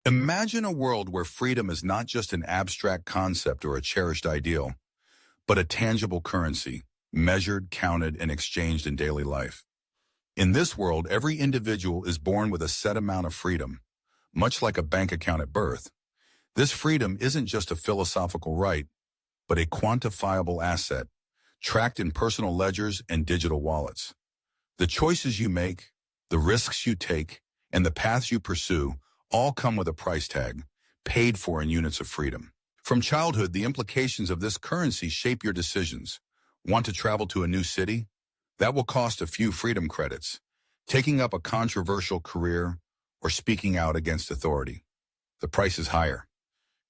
Imagine a world where freedom is not just an abstract concept or a cherished ideal, but a tangible currency, measured, counted, and exchanged in daily life. In this world, every individual is born with a set amount of freedom, much like a bank account at birth. This freedom isn't just a philosophical right, but a quantifiable asset, tracked in personal ledgers and digital wallets. The choices you make, the risks you take, and the paths you pursue all come with a price tag, paid for in units of freedom. From childhood, the implications of this currency shape your decisions. Want to travel to a new city? That will cost a few freedom credits. Taking up a controversial career or speaking out against authority. The price is higher.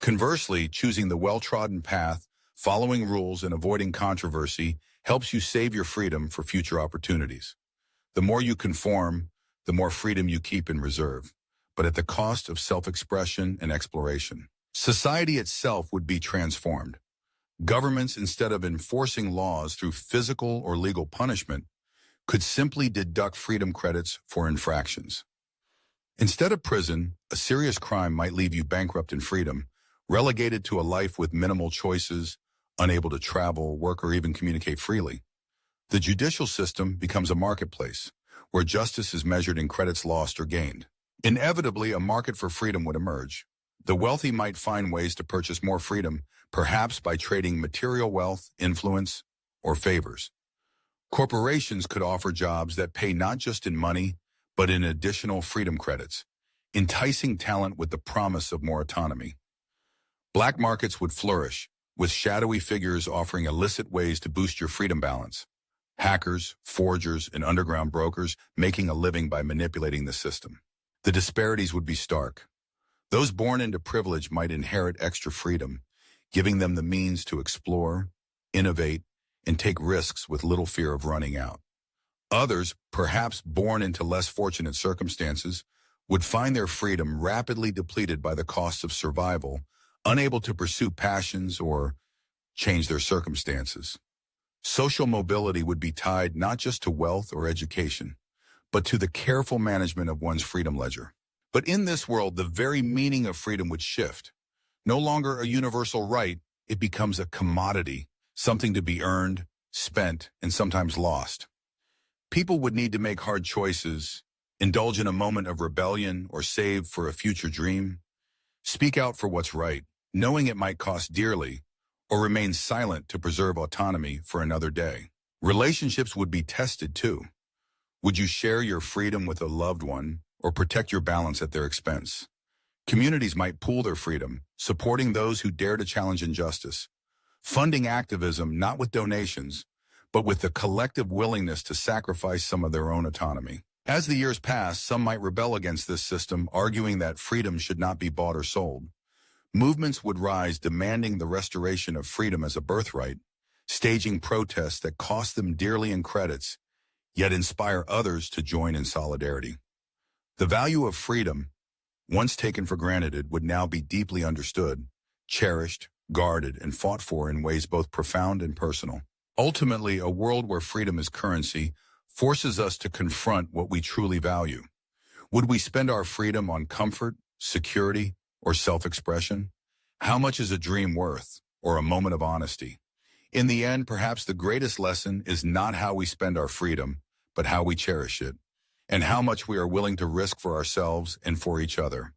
Conversely, choosing the well-trodden path, following rules, and avoiding controversy helps you save your freedom for future opportunities. The more you conform, the more freedom you keep in reserve, but at the cost of self-expression and exploration. Society itself would be transformed. Governments, instead of enforcing laws through physical or legal punishment, could simply deduct freedom credits for infractions. Instead of prison, a serious crime might leave you bankrupt in freedom, relegated to a life with minimal choices, unable to travel, work, or even communicate freely. The judicial system becomes a marketplace, where justice is measured in credits lost or gained. Inevitably, a market for freedom would emerge. The wealthy might find ways to purchase more freedom, perhaps by trading material wealth, influence, or favors. Corporations could offer jobs that pay not just in money, but in additional freedom credits, enticing talent with the promise of more autonomy. Black markets would flourish, with shadowy figures offering illicit ways to boost your freedom balance. Hackers, forgers, and underground brokers making a living by manipulating the system. The disparities would be stark. Those born into privilege might inherit extra freedom, giving them the means to explore, innovate, and take risks with little fear of running out. Others, perhaps born into less fortunate circumstances, would find their freedom rapidly depleted by the costs of survival, unable to pursue passions or change their circumstances. Social mobility would be tied not just to wealth or education, but to the careful management of one's freedom ledger. But in this world, the very meaning of freedom would shift. No longer a universal right, it becomes a commodity, something to be earned, spent, and sometimes lost. People would need to make hard choices, indulge in a moment of rebellion, or save for a future dream. Speak out for what's right, knowing it might cost dearly, or remain silent to preserve autonomy for another day. Relationships would be tested too. Would you share your freedom with a loved one or protect your balance at their expense? Communities might pool their freedom, supporting those who dare to challenge injustice, funding activism not with donations, but with the collective willingness to sacrifice some of their own autonomy. As the years pass, some might rebel against this system, arguing that freedom should not be bought or sold. Movements would rise demanding the restoration of freedom as a birthright, staging protests that cost them dearly in credits, yet inspire others to join in solidarity. The value of freedom, once taken for granted, would now be deeply understood, cherished, guarded, and fought for in ways both profound and personal. Ultimately, a world where freedom is currency forces us to confront what we truly value. Would we spend our freedom on comfort, security, or self-expression? How much is a dream worth, or a moment of honesty? In the end, perhaps the greatest lesson is not how we spend our freedom, but how we cherish it, and how much we are willing to risk for ourselves and for each other.